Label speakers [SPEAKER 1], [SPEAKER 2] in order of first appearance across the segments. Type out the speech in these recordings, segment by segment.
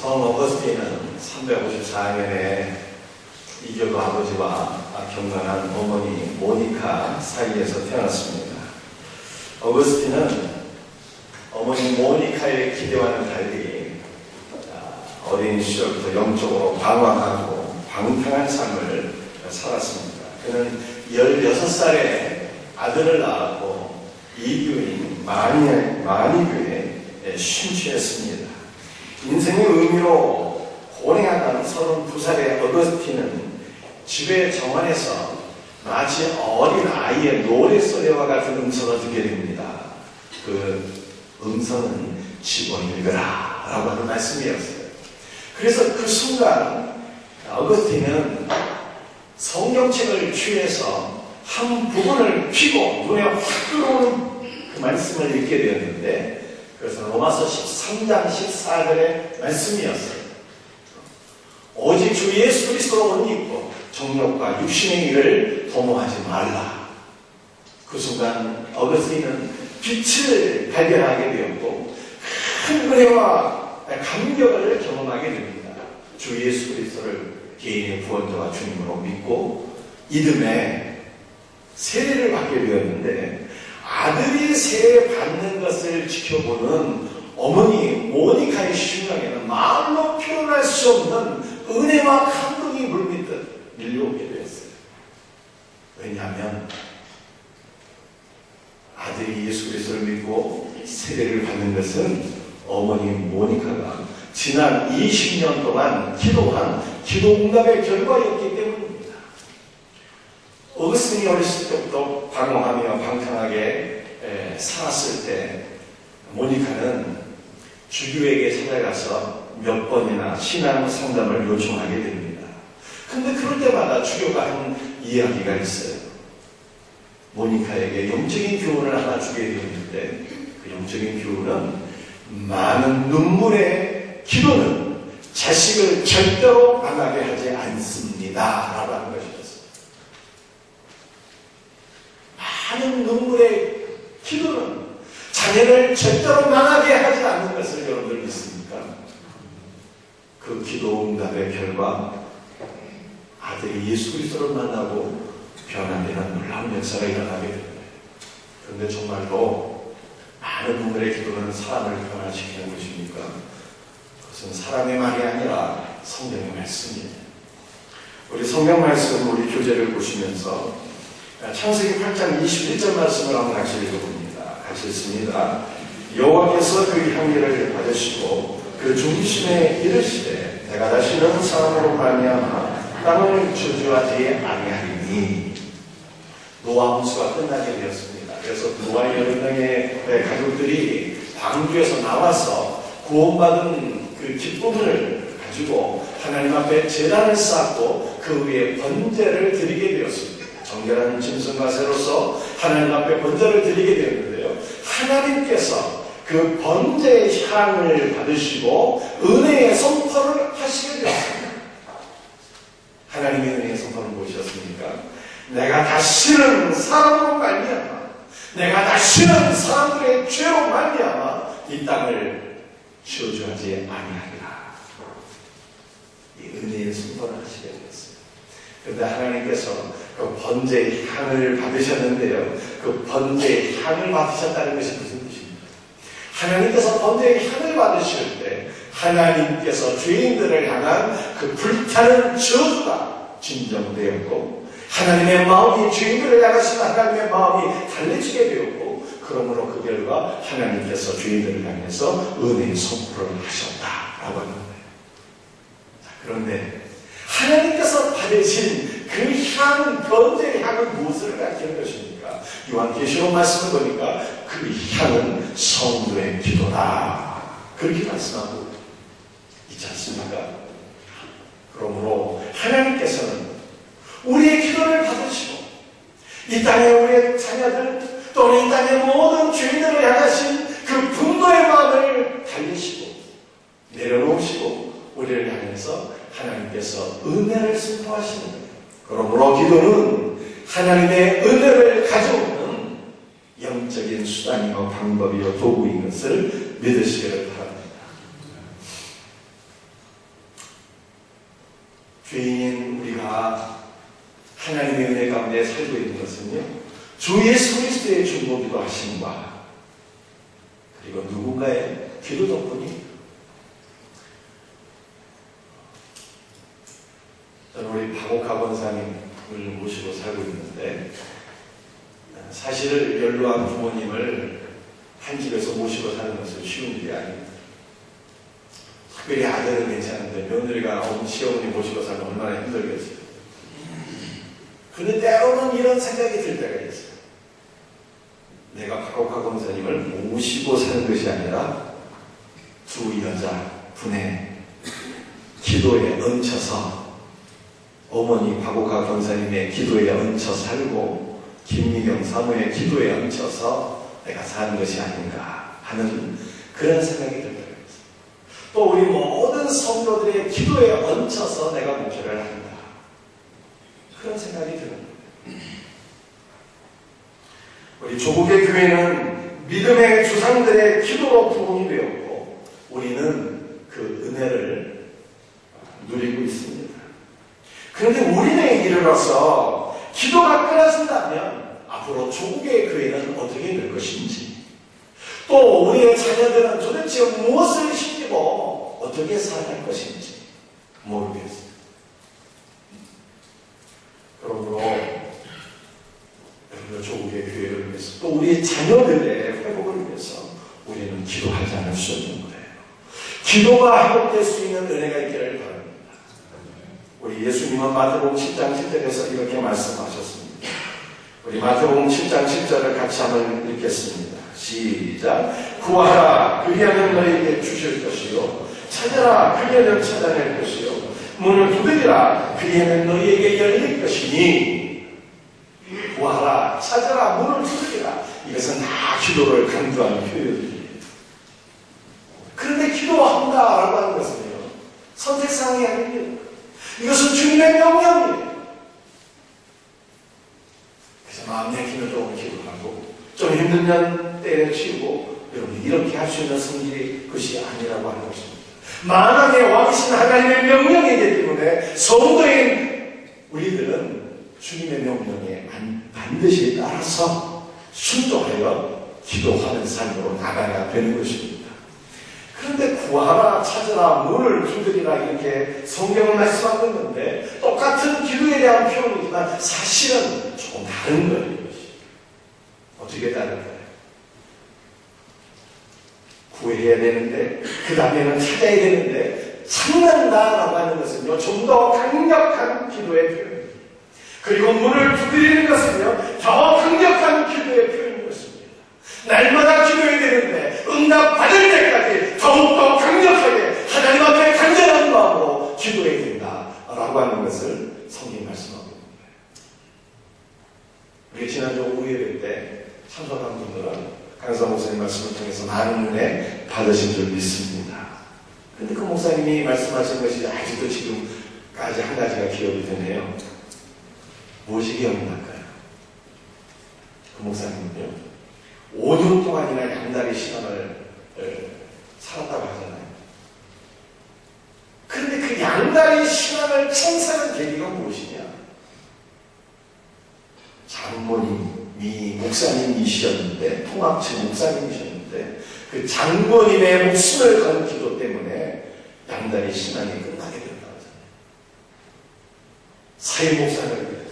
[SPEAKER 1] 성 어거스틴은 354년에 이교도 아버지와 경건한 어머니 모니카 사이에서 태어났습니다. 어거스틴은 어머니 모니카의 기대와는 달리 어린 시절부터 영적으로 방황하고 방탕한 삶을 살았습니다. 그는 16살에 아들을 낳았고 이교인 마니교에 심취했습니다. 인생의 의미로 고뇌하던 32살의 어거스틴은 집의 정원에서 마치 어린 아이의 노랫소리와 같은 음성을 듣게 됩니다. 그 음성은 집어 읽으라 라고 하는 말씀이었어요. 그래서 그 순간 어거스틴은 성경책을 취해서 한 부분을 펴고 눈에 확 들어오는 그 말씀을 읽게 되었는데, 그래서 로마서 13장 14절의 말씀이었어요. 오직 주 예수 그리스도로 옷 입고 정욕과 육신의 일을 도모하지 말라. 그 순간 어거스틴은 빛을 발견하게 되었고 큰 은혜와 감격을 경험하게 됩니다. 주 예수 그리스도를 개인의 구원자와 주님으로 믿고 이듬해 세례를 받게 되었는데, 아들이 세례 받는 것을 지켜보는 어머니 모니카의 심령에는 말로 표현할 수 없는 은혜와 감동이 물밀듯 밀려오게 되었어요. 왜냐하면 아들이 예수 그리스도를 믿고 세례를 받는 것은 어머니 모니카가 지난 20년 동안 기도한 기도응답의 결과였기 때문입니다. 어거스틴이 어렸을 때부터 방황하며 방탕하게 살았을 때 모니카는 주교에게 찾아가서 몇 번이나 신앙 상담을 요청하게 됩니다. 근데 그럴 때마다 주교가 하는 이야기가 있어요. 모니카에게 영적인 교훈을 하나 주게 되었는데, 그 영적인 교훈은 많은 눈물의 기도는 자식을 절대로 망하게 하지 않습니다 라고 하는 것이었어요. 많은 눈물의 기도는 자녀를 절대로 망하게 하지 않는 것을 여러분들 믿습니까? 그 기도 응답의 결과 아들이 예수 그리스도를 만나고 변화되는 놀라운 역사가 일어나게 됩니다. 그런데 정말로 많은 눈물의 기도는 사람을 변화시키는 것입니까? 그것은 사람의 말이 아니라 성경의 말씀이에요. 우리 성경 말씀, 우리 교재를 보시면서 창세기 8장 21절 말씀을 한번 같이 읽어봅니다. 같이 읽습니다. 여호와께서 그 향기를 받으시고 그 중심에 이르시되 내가 다시는 사람으로 말미암아 땅을 저주하지 아니하리니. 노아 홍수가 끝나게 되었습니다. 그래서 노아의 10명의 가족들이 방주에서 나와서 구원받은 그 기쁨을 가지고 하나님 앞에 제단을 쌓고 그 위에 번제를 드리게 되었습니다. 정결한 짐승과 새로서 하나님 앞에 번제를 드리게 되었는데요, 하나님께서 그 번제의 향을 받으시고 은혜의 선포를 하시게 되었습니다. 하나님의 은혜의 선포는 무엇이었습니까? 내가 다시는 사람으로 말미암아, 내가 다시는 사람들의 죄로 말미암아 이 땅을 저주하지 아니하리라. 이 은혜의 선포를 하시게 되었어요. 그런데 하나님께서 그 번제의 향을 받으셨는데요, 그 번제의 향을 받으셨다는 것이 무슨 뜻입니까? 하나님께서 번제의 향을 받으실 때 하나님께서 죄인들을 향한 그 불타는 저주가 진정되었고, 하나님의 마음이 죄인들을 향하신 하나님의 마음이 달래지게 되었고, 그러므로 그 결과 하나님께서 죄인들을 향해서 은혜의 선포를 하셨다라고 하는 거예요. 그런데 하나님께서 받으신 그 향, 번제의 향은 무엇을 가리키는 것입니까? 요한계시록 말씀을 보니까 그 향은 성도의 기도다, 그렇게 말씀하고 있지 않습니까? 그러므로 하나님께서는 우리의 기도를 받으시고 이 땅에 우리의 자녀들 또는 이 땅의 모든 죄인들을 향하신 그 분노의 마음을 달리시고 내려놓으시고 우리를 향해서 하나님께서 은혜를 선포하시는 거예요. 그러므로 기도는 하나님의 은혜를 가져오는 영적인 수단이요 방법이요 도구인 것을 믿으시기를 바랍니다. 죄인인 우리가 하나님의 은혜 가운데 살고 있는 것은요, 주 예수 그리스도의 중보기도 하심과 그리고 누군가의 기도 덕분입니다. 저는 우리 박옥하 권사님을 모시고 살고 있는데, 사실 연로한 부모님을 한 집에서 모시고 사는 것은 쉬운 일이 아닙니다. 특별히 아들은 괜찮은데 며느리가 시어머니 모시고 살면 얼마나 힘들겠어요. 근데 때로는 이런 생각이 들 때가 있어요. 내가 박옥하 권사님을 모시고 사는 것이 아니라 두 여자분의 기도에 얹혀서, 어머니 박옥하 권사님의 기도에 얹혀 살고 김미경 사모의 기도에 얹혀서 내가 사는 것이 아닌가 하는 그런 생각이 들 때가 있어요. 또 우리 모든 성도들의 기도에 얹혀서 내가 목회를 한다, 그런 생각이 드는 거예요. 우리 조국의 교회는 믿음의 조상들의 기도로 부흥이 되었고, 우리는 그 은혜를 누리고 있습니다. 그런데 우리는 이르러서 기도가 끊어진다면 앞으로 조국의 교회는 어떻게 될 것인지, 또 우리의 자녀들은 도대체 무엇을 심기고 어떻게 살아갈 것인지 모르겠습니다. 그러므로 조국의 교회를 위해서, 또 우리의 자녀들의 회복을 위해서 우리는 기도하지 않을 수 없는 거예요. 기도가 회복될 수 있는 은혜가 있기를 바랍니다. 우리 예수님은 마태복음 7장 7절에서 이렇게 말씀하셨습니다. 우리 마태복음 7장 7절을 같이 한번 읽겠습니다. 시작. 구하라, 그리하면 너희에게 주실 것이요, 찾아라, 그리하면 찾아낼 것이요, 문을 두드리라, 그리하면 너희에게 열릴 것이니. 구하라, 찾아라, 문을 두드리라, 이것은 다 기도를 강조하는 표현이에요. 그런데 기도한다라고 하는 것은요, 선택사항이 아닙니다. 이것은 주님의 명령이에요. 그래서 마음 내키면 조금 기도하고, 좀 힘들면 때려치우고, 여러분 이렇게 할 수 있는 성질이 그것이 아니라고 하는 것입니다. 만왕의 왕이신 하나님의 명령이기 때문에 성도인 우리들은 주님의 명령에 반드시 따라서 순종하여 기도하는 삶으로 나가야 되는 것입니다. 그런데 구하라, 찾으라, 문을 두드리라, 이렇게 성경을 말씀하고 있는데 똑같은 기도에 대한 표현이지만 사실은 조금 다른 거예요. 어떻게 다를까요? 구해야 되는데, 그 다음에는 찾아야 되는데, 찾는다라고 하는 것은요, 좀 더 강력한 기도의 표현입니다. 그리고 문을 두드리는 것은요, 더 강력한 기도의 표현인 것입니다. 날마다 기도해야 되는데, 응답 받을 때까지 더욱더 강력하게 하나님 앞에 간절한 마음으로 기도해야 된다라고 하는 것을 성경이 말씀하고 있는 거예요. 우리 지난주 오후 예배 때 참석한 분들은 강사 목사님 말씀을 통해서 많은 은혜 받으신 줄 믿습니다. 그런데 그 목사님이 말씀하신 것이 아직도 지금까지 한 가지가 기억이 되네요. 무엇이 기억날까요? 그 목사님은요, 5년 동안이나 양다리 신앙을 살았다고 하잖아요. 그런데 그 양다리 신앙을 청산한 계기가 무엇이냐? 장모님이 목사님이셨는데, 통합체 목사님이셨는데, 그 장모님의 목숨을 건 기도 때문에 양다리 신앙이 끝나게 된다고 하잖아요. 사회 목사를 위해서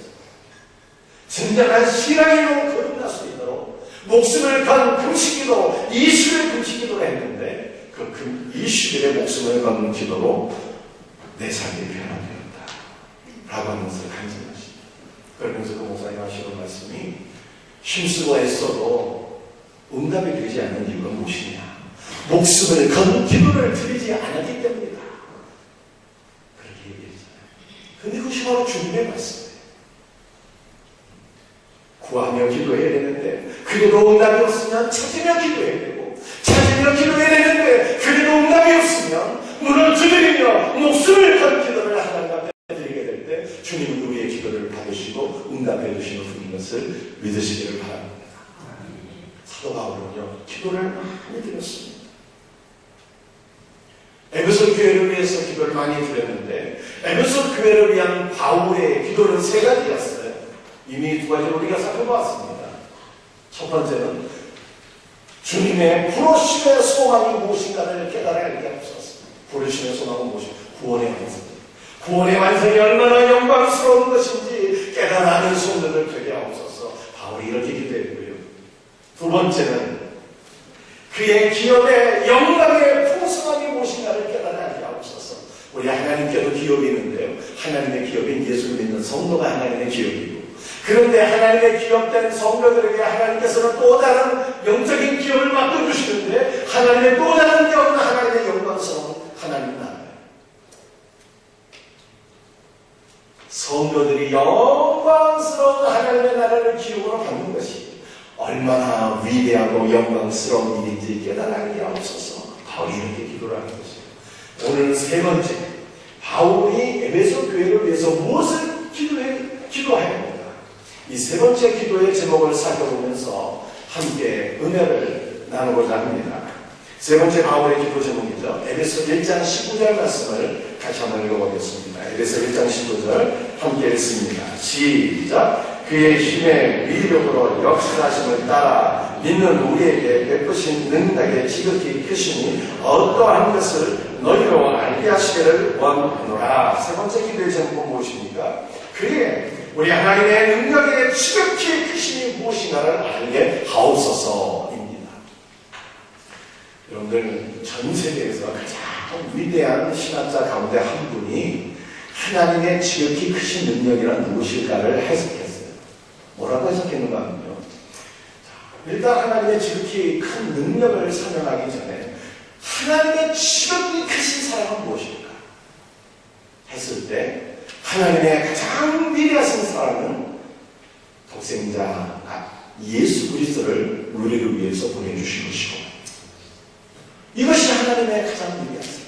[SPEAKER 1] 진정한 신앙으로 거듭날 수 있도록 목숨을 건 금식기도, 20일 금식기도를 했는데 그 20일의 목숨을 건 기도로 내 삶이 변화되었다 라고 하는 것을 간증하십니다. 그러면서 그 목사님 하시는 말씀이, 힘쓰고 애써도 응답이 되지 않는 이유가 무엇이냐? 목숨을 건 기도를 드리지 않았기 때문이다, 그렇게 얘기했잖아요. 근데 그것이 바로 주님의 말씀이에요. 구하며 기도해야 되는데 그래도 응답이 없으면 찾으며 기도해야 되고, 찾으며 기도해야 되는데 그래도 응답이 없으면 문을 두드리며 목숨을 건 기도를 하나님 앞에 드리게 될 때 주님은 우리의 기도를 받으시고 응답해 주시는 분인 것을 믿으시기를 바랍니다. 사도 바울은요, 기도를 많이 드렸습니다. 에베소 교회를 위해서 기도를 많이 드렸는데 에베소 교회를 위한 바울의 기도는 3가지였어요. 이미 2가지를 우리가 살펴보았습니다. 첫 번째는 주님의 부르심의 소망이 무엇인가를 깨달아야 게 없었습니다. 부르심의 소망은 무엇인가? 구원의 완성. 구원의 완성이 얼마나 영광스러운 것인지 깨달아는 성도들 되게 하옵소서. 바울이 이렇게 기도했고요. 두 번째는 그의 기업의 영광의 풍성함이 무엇인가를 깨달아야 하옵소서. 우리 하나님께도 기업이 있는데요. 하나님의 기업인 예수를 믿는 성도가 하나님의 기업이고, 그런데 하나님의 기업된 성도들에게 하나님께서는 또 다른 영적인 기업을 맡겨주시는데, 하나님의 또 다른 기업은 하나님의 영광스러운 하나님 나라예요. 성도들이 영광스러운 하나님의 나라를 기업으로 받는 것이 얼마나 위대하고 영광스러운 일인지 깨달아야 하옵소서. 바울이 이렇게 기도를 하는 것이에요. 오늘 3번째, 바울이 에베소 교회를 위해서 무엇을 기도해야 합니까? 이 3번째 기도의 제목을 살펴보면서 함께 은혜를 나누고자 합니다. 3번째 바울의 기도 제목이죠. 에베소 1장 19절 말씀을 같이 한번 읽어보겠습니다. 에베소 1장 19절 함께 읽습니다. 시작. 그의 힘의 위력으로 역사하심을 따라 믿는 우리에게 베푸신 능력의 지극히 크시니 어떠한 것을 너희로 알게 하시기를 원하노라. 3번째 기도의 제목은 무엇입니까? 그의 우리 하나님의 능력의 지극히 크심이 무엇인가를 알게 하옵소서입니다. 여러분들, 전 세계에서 가장 위대한 신학자 가운데 한 분이 하나님의 지극히 크신 능력이란 무엇일까를 해석했어요. 뭐라고 해석했는가 하면요, 일단 하나님의 지극히 큰 능력을 설명하기 전에 하나님의 지극히 크신 사랑은 무엇일까 했을 때, 하나님의 가장 위대하신 사랑은 독생자 예수 그리스도를 우리를 위해서 보내주신 것이고, 이것이 하나님의 가장 위대한 사랑.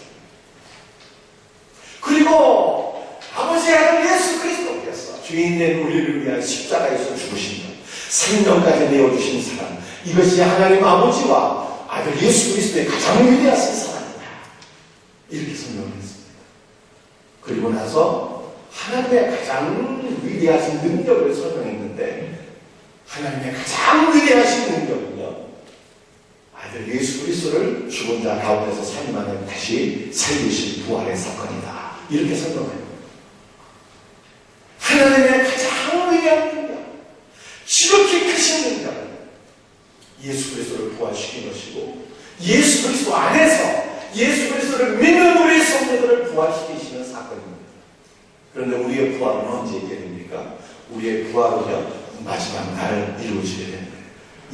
[SPEAKER 1] 그리고 아버지의 아들 예수 그리스도께서 죄인된 우리를 위한 십자가에서 죽으신 것, 생명까지 내어주신 사랑, 이것이 하나님 아버지와 아들 예수 그리스도의 가장 위대하신 사랑이다, 이렇게 설명했습니다. 그리고 나서 하나님의 가장 위대하신 능력을 설명했는데, 하나님의 가장 위대하신 능력은요, 아들 예수 그리스도를 죽은 자 가운데서 살인하면 다시 살리신 부활의 사건이다, 이렇게 설명해요. 하나님의 가장 위대한 능력, 지극히 크신 능력은 예수 그리스도를 부활시킨 것이고, 예수 그리스도 안에서 예수 그리스도를 믿는 우리 성도들을 부활시키시는 사건입니다. 그런데 우리의 부활은 언제 있게 됩니까? 우리의 부활은요, 마지막 날 이루어지게 됩니다.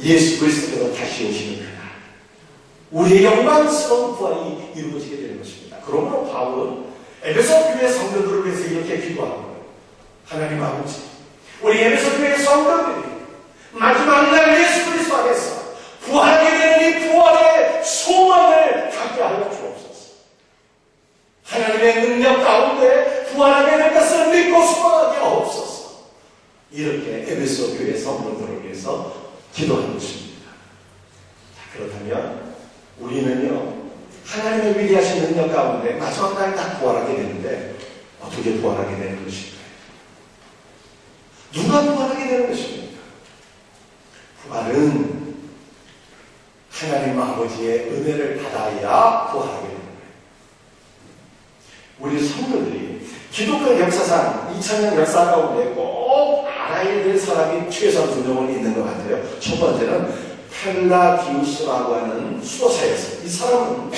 [SPEAKER 1] 예수 그리스도께서 다시 오시는 그날, 우리의 영광스러운 부활이 이루어지게 되는 것입니다. 그러므로 바울은 에베소 교회 성도들을 위해서 이렇게 기도하는 거예요. 하나님 아버지, 우리 에베소 교회 성도들이 마지막 날 예수 그리스도 안에서 부활하게 되는 이 부활의 소망을 갖게 하여 주옵소서. 하나님의 능력 가운데 부활하게 될 것을 믿고 소망하게 하옵소서. 이렇게 에베소 교회 성도들을 위해서 기도하는 것입니다. 자, 그렇다면 우리는요, 하나님의 위대하신 능력 가운데 마지막 날 딱 부활하게 되는데, 어떻게 부활하게 되는 것일까요? 누가 부활하게 되는 것입니까? 부활은 하나님 아버지의 은혜를 받아야 부활하게 됩니다. 우리 성도들이 기독교 역사상 2000년 역사 가운데 꼭 알아야 될 사람이 최소한 2명은 있는 것 같아요. 첫 번째는 펠라기우스라고 하는 수도사였어요. 이 사람은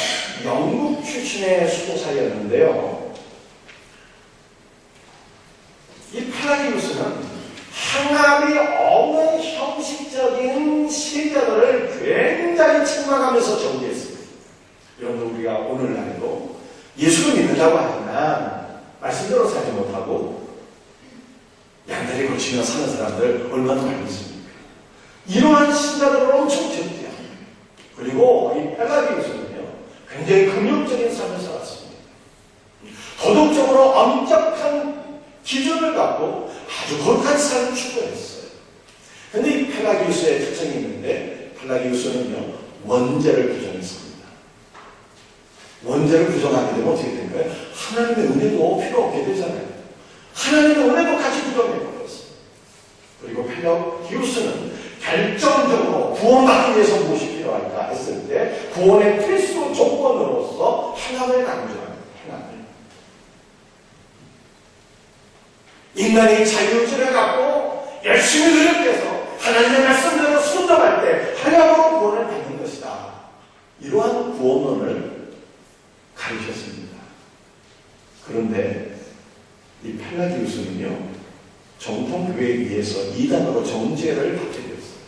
[SPEAKER 1] 영국 출신의 수도사였는데요, 이 펠라기우스는 항암이 없는 형식적인 신자들을 굉장히 책망하면서 정리했습니다. 여러분, 우리가 오늘날에도 예수를 믿는다고 하지만 말씀대로 살지 못하고 양다리 걸치며 사는 사람들 얼마나 많이 있습니까? 이러한 신자들을 엄청 제지합니다. 그리고 이 펠라기우스는요, 굉장히 긍정적인 삶을 살았습니다. 도덕적으로 엄격한 기준을 갖고 아주 거룩한 삶을 추구했어요. 그런데 이 펠라기우스의 특징이 있는데, 펠라기우스는요, 원죄를 부정했습니다. 원죄를 부정하게 되면 어떻게 될까요? 하나님의 은혜도 필요 없게 되잖아요. 하나님의 은혜도 같이 부정해버렸어요. 그리고 펠라기우스는 결정적으로 구원받기 위해서 무엇이 필요할까 했을 때 구원의 필수 조건으로서 행함을 강조합니다. 행함을. 인간이 자유의지를 갖고 열심히 노력해서 하나님의 말씀대로 순종할 때 행함으로 구원을 받는 것이다. 이러한 구원론을 가르쳤습니다. 그런데 이 펠라기우스는요, 정통교회에 의해서 이단으로 정죄를 받게 되었어요.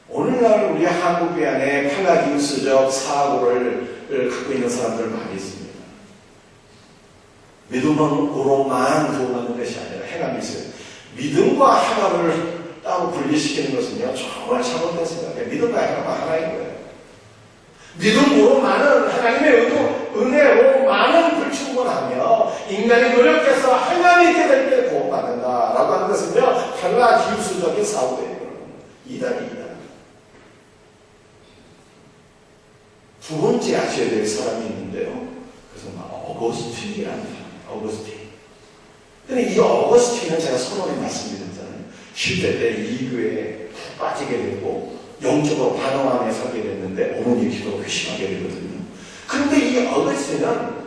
[SPEAKER 1] 오늘날 우리 한국교회 안에 펠라기우스적 사고를 갖고 있는 사람들 많이 있습니다. 믿음으로만 구원받는 것이 아니라 행함이 있어요. 믿음과 행함을 따로 분리시키는 것은요, 정말 잘못된 생각이에요. 믿음과 행함은 하나인 거예요. 믿음으로만은 하나님의 은혜로 많은 불충분하며 인간이 노력해서 행함이 있게 될 때 구원받는다라고 하는 것은요, 펠라기우스적인 사고예요. 이단이. 두 번째 아셔야 될 사람이 있는데요. 그래서 어거스틴이라는 사람. 어거스틴. 근데 이 어거스틴은 제가 서론에 말씀드렸잖아요. 10대 때 이 교회에 푹 빠지게 되고 영적으로 반응하며 살게 됐는데 어머니 기도로 회심하게 되거든요. 그런데 이 어거스틴은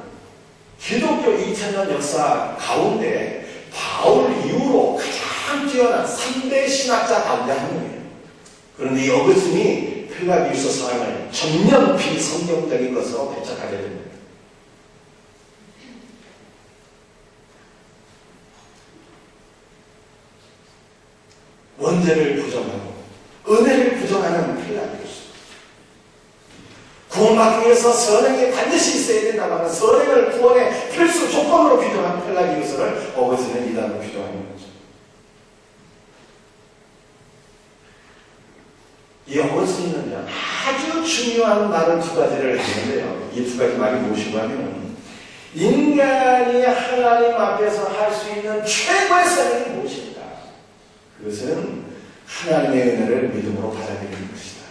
[SPEAKER 1] 기독교 2000년 역사 가운데 바울 이후로 가장 뛰어난 3대 신학자 가운데 한 명이에요. 그런데 이 어거스틴이 펠라기우스 사랑을 전면 비성경적인 것으로 배척하게 됩니다. 원죄를 부정하고 은혜를 부정하는 펠라기우스. 구원받기 위해서 선행이 반드시 있어야 된다고 하는 선행을 구원의 필수 조건으로 규정한 펠라기우스를 어거스틴은 이단으로 규정하는 거죠. 이 어거스틴은요, 아주 중요한 말을 두 가지를 하는데요. 이 두 가지 말이 무엇인가 하면, 인간이 하나님 앞에서 할 수 있는 최고의 선행이 무엇인가? 그것은 하나님의 은혜를 믿음으로 받아들이는 것이다.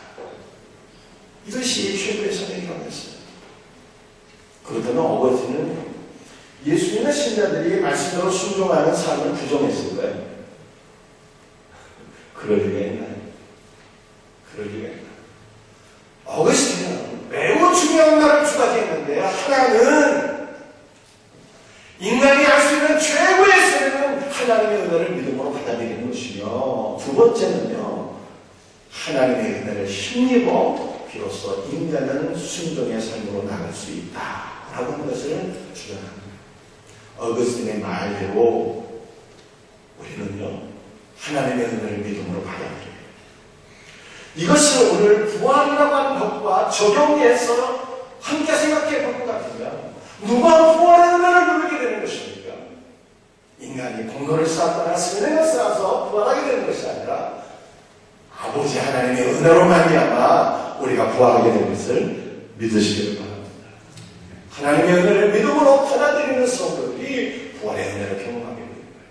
[SPEAKER 1] 이것이 최고의 선행이라고 했어요. 그렇다면 어거스틴은 예수 믿는 신자들이 말씀대로 순종하는 삶을 부정했을 거예요. 그럴 리가 있나요? 그럴 리가 있나요? 어거스틴은 매우 중요한 말을 두 가지 했는데요. 하나는 인간이 할 수 있는 최고의 선행은 하나님의 은혜를 믿음으로 받아들이는 것이며, 두 번째는요, 하나님의 은혜를 힘입어 비로소 인간은 순종의 삶으로 나갈 수 있다라고 하는 것을 주장합니다. 어거스틴의 말대로 우리는요, 하나님의 은혜를 믿음으로 받아들여요. 이것을 오늘 부활이라고 하는 법과 적용해서 함께 생각해 볼 것 같으면, 누가 부활의 은혜를 누리게 되는 것입니까? 인간이 공로를 쌓거나 선행을 쌓아서 부활하게 되는 것이 아니라 아버지 하나님의 은혜로 말미암아 우리가 부활하게 되는 것을 믿으시기를 바랍니다. 하나님의 은혜를 믿음으로 받아들이는 성도들이 부활의 은혜를 경험하게 되는 거예요.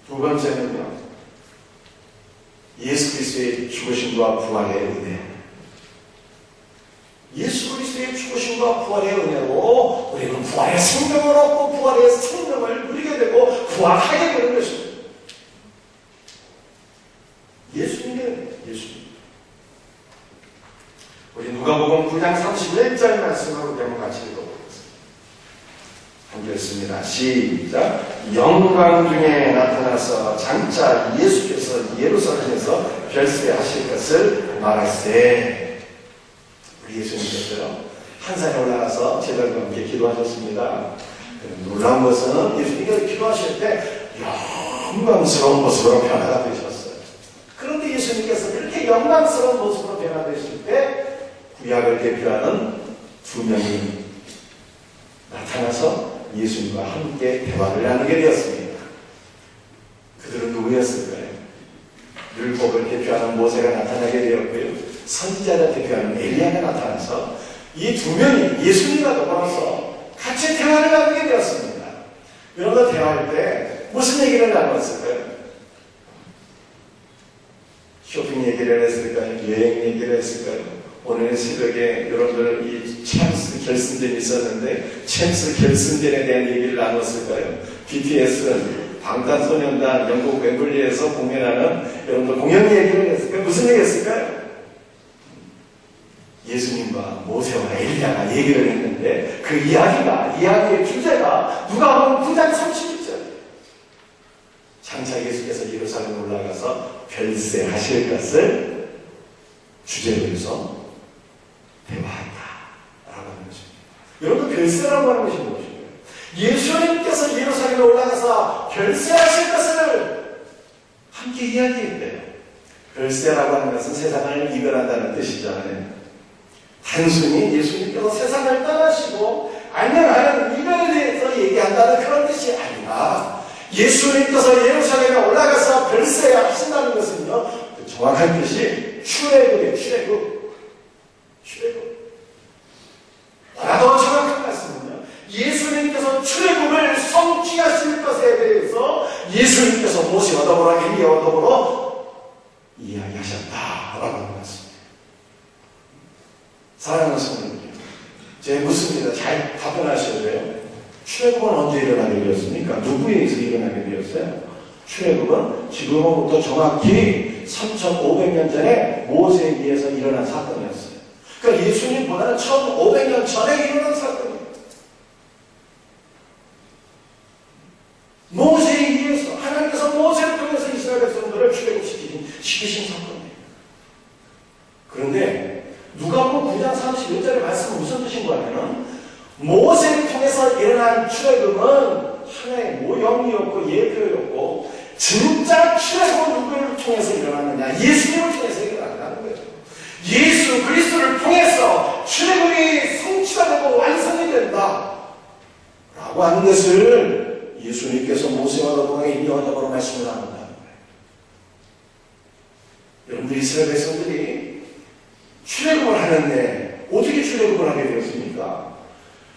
[SPEAKER 1] 두 번째는요, 예수 그리스도의 죽으심과 부활의 은혜. 예수 그리스도의 죽으심과 부활의 은혜로 우리는 부활의 생명을 얻고 부활의 생명을 누리게 되고 부활하게 되는 것입니다. 예수님의 예수님. 우리 누가복음 9장 31절 말씀을 우리 한번 같이 읽어보겠습니다. 함께 읽습니다. 시작. 영광 중에 나타나서 장차 예수께서 예루살렘에서 별세하실 것을 말하시되, 예수님께서요, 한산에 올라가서 제자들과 함께 기도하셨습니다. 놀라운 것은 예수님께서 기도하실 때 영광스러운 모습으로 변화가 되셨어요. 그런데 예수님께서 그렇게 영광스러운 모습으로 변화되실 때 구약을 대표하는 두 명이 나타나서 예수님과 함께 대화를 나누게 되었습니다. 그들은 누구였을까요? 율법을 대표하는 모세가 나타나게 되었고요, 선지자를 대표하는 엘리야가 나타나서 이 두 명이 예수님과 더불어서 같이 대화를 나누게 되었습니다. 여러분, 대화할 때 무슨 얘기를 나누었을까요? 쇼핑 쇼핑 얘기를 했을까요? 여행 얘기를 했을까요? 오늘 새벽에 여러분들 이 챔스 결승전이 있었는데 챔스 결승전에 대한 얘기를 나눴을까요? BTS는 방탄소년단 영국 웸블리에서 공연하는 여러분들 공연 얘기를 했을까요? 무슨 얘기 했을까요? 예수님과 모세와 엘리야가 얘기를 했는데 그 이야기의 주제가 누가복음 9장 31절 장차 예수께서 예루살렘에 올라가서 별세하실 것을 주제로 해서 대화한다 라고 하는 것입니다. 여러분 별세라고 하는 것이 무엇인가요? 예수님께서 예루살렘에 올라가서 별세하실 것을 함께 이야기했대요. 별세라고 하는 것은 세상을 이별한다는 뜻이잖아요. 단순히 예수님께서 세상을 떠나시고 안녕하는 이별에 대해서 얘기한다는 그런 뜻이 아니라 예수님께서 예루살렘에 올라가서 별세하신다는 것은요, 그 정확한 뜻이 출애굽이에요. 출애굽. 더 정확한 말씀은요, 예수님께서 출애굽을 성취하실 것에 대해서 예수님께서 모세와 더불어 엘리야와 더불어 이야기하셨다라고 하는 말씀입니다. 사랑하는 성도님, 제가 묻습니다. 잘 답변하셔야 돼요. 출애굽은 언제 일어나게 되었습니까? 누구에 의해서 일어나게 되었어요? 출애굽은 지금으로부터 정확히 3,500년 전에 모세에 의해서 일어난 사건이었어요. 그러니까 예수님보다는 1,500년 전에 일어난 사건이에요. 모세에 의해서 하나님께서 모세를 통해서 이스라엘 백성들을 출애굽시키신 사건이에요. 그런데 누가복음 9장 31절의 말씀은 무슨 뜻인가 하면 모세를 통해서 일어난 출애굽은 하나의 모형이었고 예표였고 진짜 출애굽은 누구를 통해서 일어났느냐? 예수님을 통해서 일어났다는 거예요. 예수 그리스도를 통해서 출애굽이 성취가 되고 완성이 된다 라고 하는 것을 예수님께서 모세와 더불어 엘리야와 더불어 말씀을 나눈다는 거예요. 여러분들 이스라엘 백성들이 출애굽을 하는데 어떻게 출애굽을 하게 되었습니까?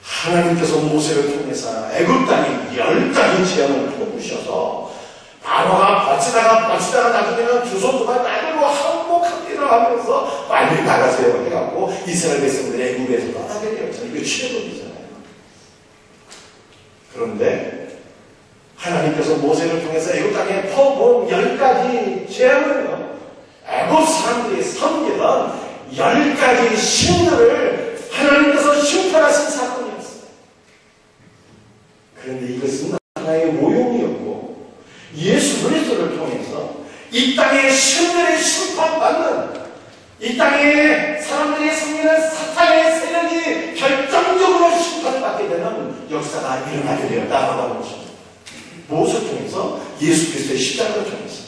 [SPEAKER 1] 하나님께서 모세를 통해서 애굽 땅에 10가지 재앙을 퍼부으셔서 바로가 버치다가 나중에는 두 손 두 발 나들고 항복합니다 하면서 빨리 나가세요 해갖고 이스라엘 백성들이 애굽에서 떠나게 되었잖아요. 이게 출애굽이잖아요. 그런데 하나님께서 모세를 통해서 애굽 땅에 퍼부은 10가지 재앙을요, 애굽 사람들이 섬기던 10가지 신들을 하나님께서 심판하신 사건이었어요. 그런데 이것은 하나의 모형이었고 예수 그리스도를 통해서 이 땅의 신들의 심판받는, 이 땅에 사람들이 섬기는 사탄의 세력이 결정적으로 심판을 받게 되는 역사가 일어나게 되었다고 하는 것입니다. 무엇을 통해서? 예수 그리스도의 십자가를 통해서.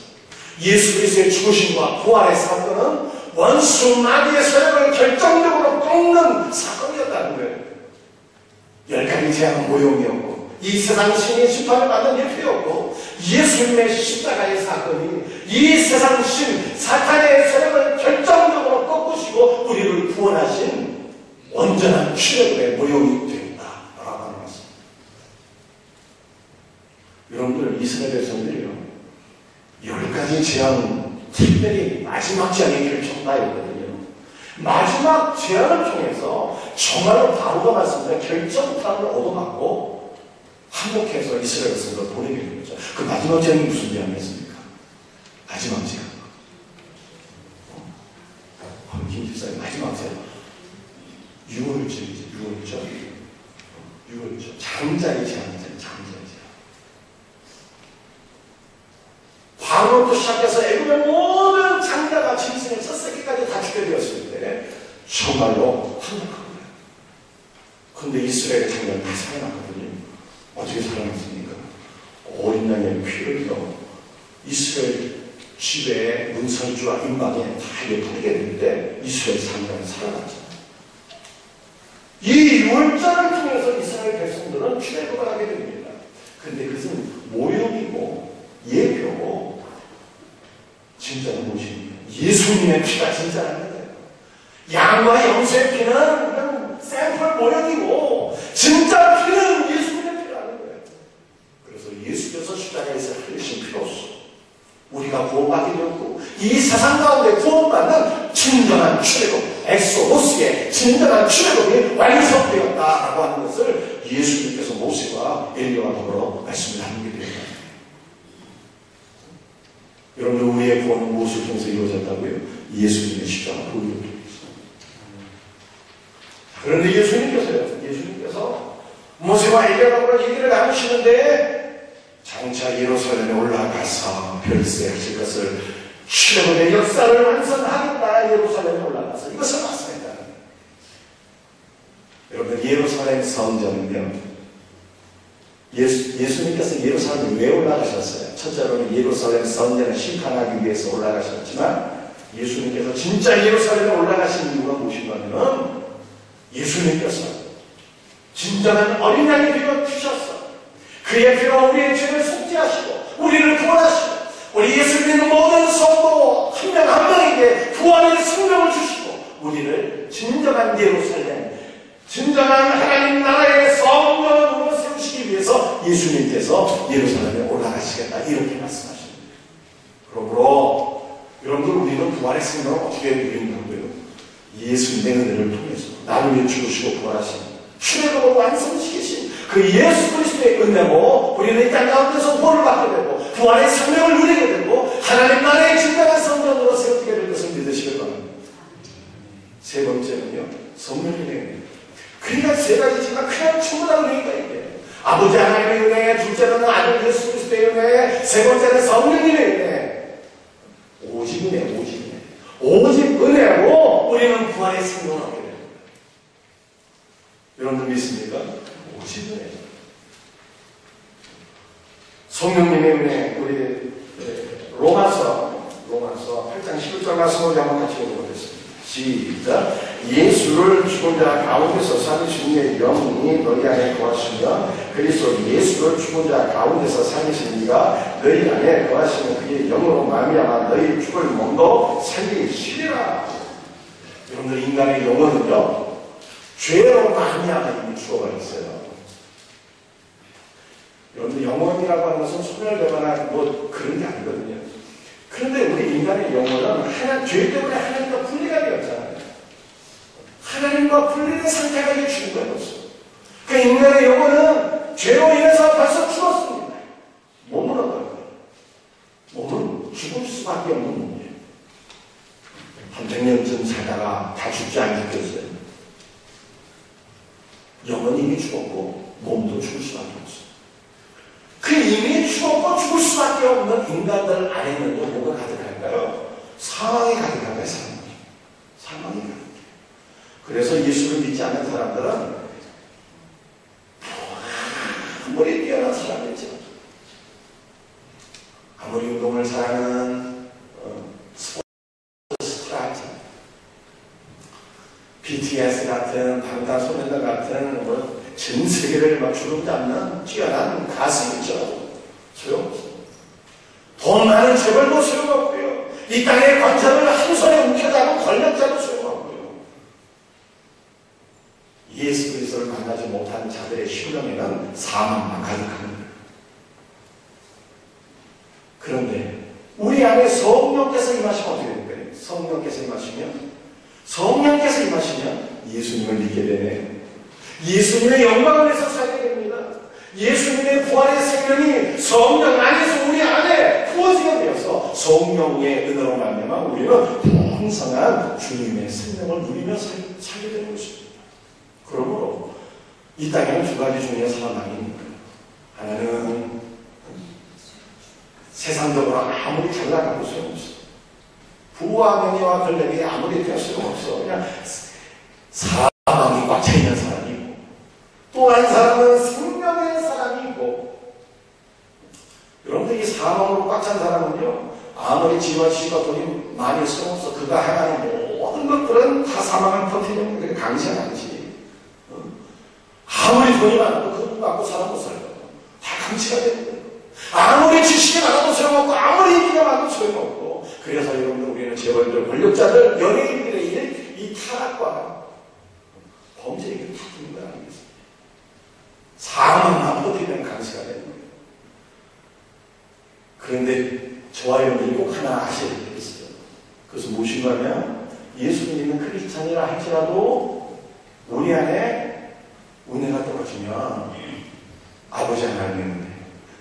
[SPEAKER 1] 예수 그리스도의 죽으심과 부활의 사건은 원수 마귀의 세력을 결정적으로 꺾는 사건이었다는 거예요. 10가지 재앙은 모형이었고 이 세상 신의 심판을 받는 예표였고 예수님의 십자가의 사건이 이 세상 신 사탄의 세력을 결정적으로 꺾으시고 우리를 구원하신 온전한 출애굽의 모형이 되었다라고 하는 것입니다. 여러분들 이스라엘 백성들이요, 10가지 재앙, 특별히 마지막 재앙의 결정다였거든요. 마지막 재앙을 통해서 정말로 바로가 말씀드린 결정판을 얻어맞고 항복해서 이스라엘 백성들을 보내게 된 거죠. 그 마지막 재앙이 무슨 재앙이었습니까? 마지막 재앙. 김 집사님 마지막 재앙. 6월절이죠. 6월절. 잠자리 재앙이잖아요. 잠자리 재앙. 바로부터 시작해서 애굽의 모든 장자가 짐승의 첫 새끼까지 다 죽게 되었을 때 정말로 항복한 거예요. 그런데 이스라엘의 장자는 다 살아났거든요. 어떻게 살아났습니까? 어린 양의 피를 흘려 이스라엘 집의 문설주와 임방에 다 흘리게 되는데 이스라엘 장자는 살아났잖아요. 이 6월절을 통해서 이스라엘 백성들은 출애굽을 하게 됩니다. 그런데 그것은 모형이고 예표고 진짜는 무엇입니까? 예수님의 피가 진짜라는 거예요. 양과 염소의 피는 그냥 샘플 모형이고 진짜 피는 예수님의 피라는 거예요. 그래서 예수께서 십자가에서 흘리신 피로써 우리가 구원받게 되었고 이 세상 가운데 구원받는 진정한 출애굽, 엑소도스의 진정한 출애굽이 완성되었다라고 하는 것을 예수님께서 모세와 엘리야와 더불어 말씀을 나누게 됩니다. 여러분들, 우리의 구원은 무엇을 통해서 이루어졌다고요? 예수님의 십자가 보혈을 통해서. 그런데 예수님께서 모세와 엘리야와 더불어 얘기를 나누시는데 장차 예루살렘에 올라가서 별세하실 것을, 출애굽의 역사를 완성하겠다. 예루살렘에 올라가서 이것을 말씀했다. 여러분, 예루살렘 성전은요, 예수님께서 예루살렘에 왜 올라가셨어요? 첫째로는 예루살렘 성전을 심판하기 위해서 올라가셨지만, 예수님께서 진짜 예루살렘에 올라가신 이유가 무엇인가면, 예수님께서 진정한 어린 양이 되어 주셨어. 그의 피로 우리의 죄를 속죄하시고 우리를 구원하시고, 우리 예수 믿는 모든 성도 한 명 한 명에게 구원의 생명을 주시고, 우리를 진정한 예루살렘, 진정한 하나님 나라의 성전으로 세우시기 위해서 예수님께서 예루살렘에 올라가시겠다, 이렇게 말씀하십니다. 그러므로 여러분들, 우리는 부활의 생명을 어떻게 누린다고요? 예수님의 은혜를 통해서 나를 위해 죽으시고 부활하신, 출애굽을 완성시키신 그 예수 그리스도의 은혜로 우리는 이 땅 가운데서 구원을 받게 되고 부활의 생명을 누리게 되고 하나님 나라의 진정한 성전으로 세워지게 될 것을 믿으시길 바랍니다. 세 번째는요, 성령님의 은혜. 그러니까 세 가지지만 그냥 충분한 은혜가 있대요. 아버지 하나님의 은혜, 둘째로는 아들 예수 그리스도의 은혜, 세 번째는 성령님의 은혜. 오직 은혜, 오직 은혜. 오직 은혜로 우리는 부활의 생명을 얻게 됩니다. 여러분들 믿습니까? 오직 은혜. 성령님의 은혜, 우리 로마서 8장 11절 말씀을 한번 같이 읽어보겠습니다. 시작. 예수를 죽은 자 가운데서 살리신 이의 영이 너희 안에 거하시며 그리스도 예수를 죽은 자 가운데서 살리신 이가 너희 안에 거하시며 그의 영으로 말미암아 너희 죽을 몸도 살리시리라. 여러분들, 인간의 영혼은요, 죄로 말미암아 이미 죽어버렸어요. 여러분들, 영혼이라고 하는 것은 소멸되거나 뭐 그런 게 아니거든요. 그런데 우리 인간의 영혼은 죄 때문에 하나님과 분리가 되었잖아요. 하나님과 분리된 상태가 이게 죽은 거예요. 그 인간의 영혼은 죄로 인해서 벌써 죽었습니다. 몸은 어떨까요? 몸은 죽을 수밖에 없는 몸이에요. 300년쯤 살다가 다 죽지 않겠어요. 영혼이 이미 죽었고 몸도 죽을 수밖에 없어요. 그 이미 죽었고 죽을 수밖에 없는 인간들 안에는 뭐가 가득할까요? 사망이 가득할까요? 사망이 가득해요. 그래서 예수를 믿지 않는 사람들은 아무리 뛰어난 사람이죠, 아무리 운동을 잘하는 스포츠스타죠, BTS 같은 방탄소년단 같은 전 세계를 막 주름잡는 뛰어난 가수이죠. 소용없어요. 돈 많은 재벌도 소용없고요. 이 땅의 관자를 한 손에 움켜잡은 권력자도 소용없고요. 예수 그리스도를 만나지 못한 자들의 심령에는 사망만 가득합니다. 그런데 우리 안에 성령께서 임하시면 어떻게 될까요? 성령께서 임하시면 예수님을 믿게 되네요. 예수님의 영광을 위해서 살게 됩니다. 예수님의 부활의 생명이 성령 안에서 우리 안에 부어지게 되어서 성령의 은혜로 말미암아 우리는 풍성한 주님의 생명을 누리며 살게 되는 것입니다. 그러므로 이 땅에는 두 가지 종류의 사람이 있는 거예요. 하나는 세상적으로 아무리 잘 나가도 소용없어. 부와 명예와 권력이 아무리 되어 소용없어. 그냥 사망이 꽉 차있는 사람이 있고, 또 한 사람은 생명의 사람이 있고. 여러분들, 이 사망으로 꽉 찬 사람은요, 아무리 지와 지가 돈이 많이 소용없어. 그가 행하는 모든 것들은 다 사망을 버티는 게 강시한 강시. 아무리 돈이 많아도 그돈 갖고 살아 못 살아요. 다 강치가 되는 거예요. 아무리 지식이 많아도 소용없고, 아무리 인기가 많아도 소용없고. 그래서 여러분들, 우리는 재벌들, 권력자들, 연예인들의 이 타락과 범죄에게 다 죽는 거 아니겠습니까? 사망만 버티면 강시가 되는 거예요. 그런데 저와 여러분들이 꼭 하나 아셔야 될 게 있어요. 그것은 무엇인가 하면 예수 믿는 크리스찬이라 할지라도 우리 안에 은혜가 떨어지면 아버지 하나님의 은혜,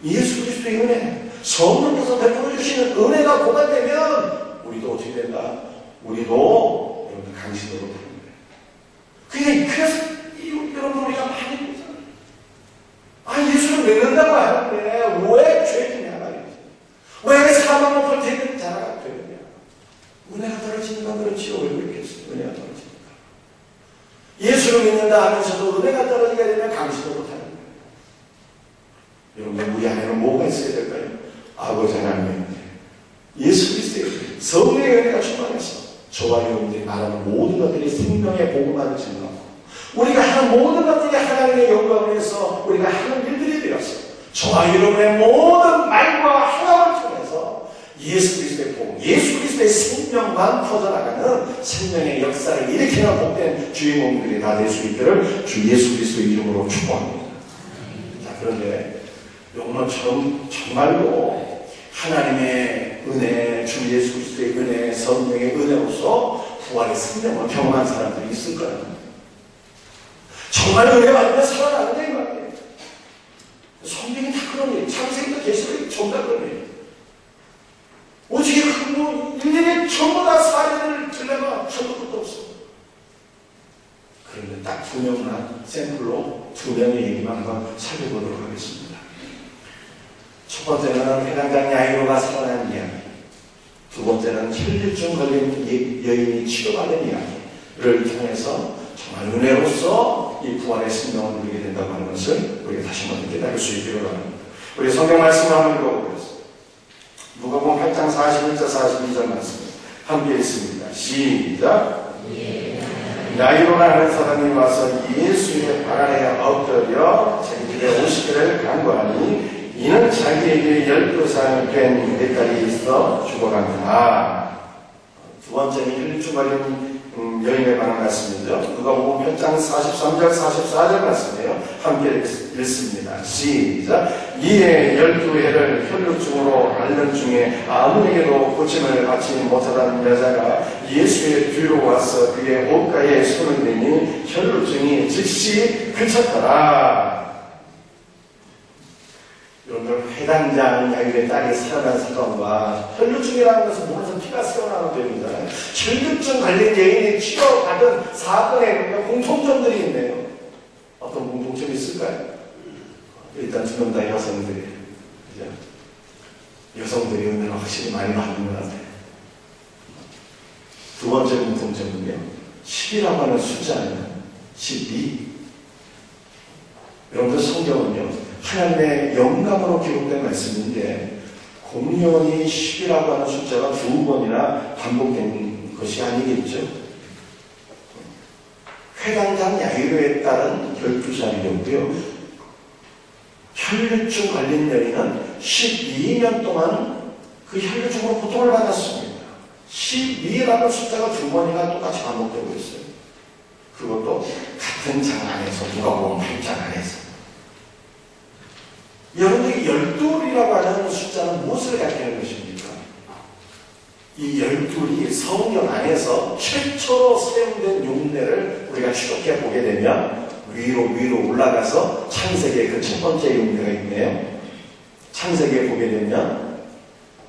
[SPEAKER 1] 예수 그리스도의 은혜, 성령께서 베풀어 주시는 은혜가 고갈되면 우리도 어떻게 된다? 우리도 여러분 강신으로 되는 거예요. 그래서 여러분 우리가 많이 보잖아요. 아, 예수를 믿는다고 하는데 왜 죄지냐 말이지. 왜 사망을 벌태는 자라가 되느냐. 은혜가 떨어지니까 그렇지요. 왜 그렇겠어요? 은혜가 떨어지니까. 예수를 믿는다 하면서도 은혜가 떨어지게 되면 강신으로 타는 거예요. 여러분 우리 안에는 뭐가 있어야 될까요? 아버지 하나님의 은혜, 예수 그리스도의 은혜, 성령의 은혜가 충만해서 저와 여러분들이 말하는 모든 것들이 생명의 복음만을 증거하고 우리가 하는 모든 것들이 하나님의 영광을 위해서 우리가 하는 일들이 되었어. 저와 여러분의 모든 말과 행함을 통해서 예수 그리스도의 복음, 예수 그리스도의 생명만 퍼져나가는 생명의 역사를 일으키는 복된 주인공들이 다 될 수 있기를 주 예수 그리스도의 이름으로 축복합니다. 자, 그런데 용모처럼 정말로 하나님의 은혜, 주 예수 그리스도의 은혜, 성령의 은혜로서 부활의 생명을 경험한 사람들이 있을 거예요. 정말 은혜 받으면 살아나는 거 아니에요. 성경이 다 그런 일이에요. 창세기도 계시록이 전부 다 그런 일이에요. 어떻게 일일이 전부 다 사례를 들려면 전부 것도 없어. 그런데 딱 두 명만 샘플로 두 명의 얘기만 한번 살펴보도록 하겠습니다. 첫 번째는 회당장 야이로가 살아난 이야기, 두 번째는 혈류증 걸린 여인이 치료받은 이야기를 통해서 정말 은혜로서 이 부활의 생명을 누리게 된다고 하는 것을 우리가 다시 한번 깨달을 수 있기를 바랍니다. 우리 성경 말씀을 한번 읽어보겠습니다. 누가복음 8장 41절 42절 말씀 함께 있습니다. 시작. 야이로라는 사람이 와서 예수의 발 아래에 엎드려 자기 집에 오시기를 간구하니 이는 자기에게 12살 된 내 딸이 있어 죽어간다. 두 번째는 혈류증 걸린 여인에 관한 말씀이죠. 누가복음 8장 43절 44절 말씀이에요. 함께 읽습니다. 시작. 이에 12해를 혈류증으로 앓는 중에 아무에게도 고침을 받지 못하던 여자가 예수의 뒤로 와서 그의 옷가에 손을 대니 혈류증이 즉시 그쳤더라. 여러분들 회당장 야이로의 딸이 살아난 사건과 혈류증이라는 것은 몸에서 피가 새어나오는 병이잖아요. 혈류증 관련 여인이 치료받은 사건에 공통점들이 있네요. 어떤 공통점이 있을까요? 일단 두 명 다 여성들이에요. 그죠? 여성들이 은혜를 확실히 많이 받는 것 같아요. 두 번째 공통점은요, 10이라고 하는 숫자는 12. 여러분들 성경은요, 하나님의 영감으로 기록된 말씀인데 공연히 10이라고 하는 숫자가 두 번이나 반복된 것이 아니겠죠. 회당장 야이로에 따른 12살이었고요. 혈류증 걸린 여인은 12년 동안 그 혈류증으로 고통을 받았습니다. 12라는 숫자가 두 번이나 똑같이 반복되고 있어요. 그것도 같은 장 안에서, 누가복음 8장 안에서. 여러분들이 12이라고 하는 숫자는 무엇을 가리키는 것입니까? 이 12이 성경 안에서 최초로 사용된 용례를 우리가 추적해 보게 되면 위로 올라가서 창세기의 그 첫 번째 용례가 있네요. 창세기에 보게 되면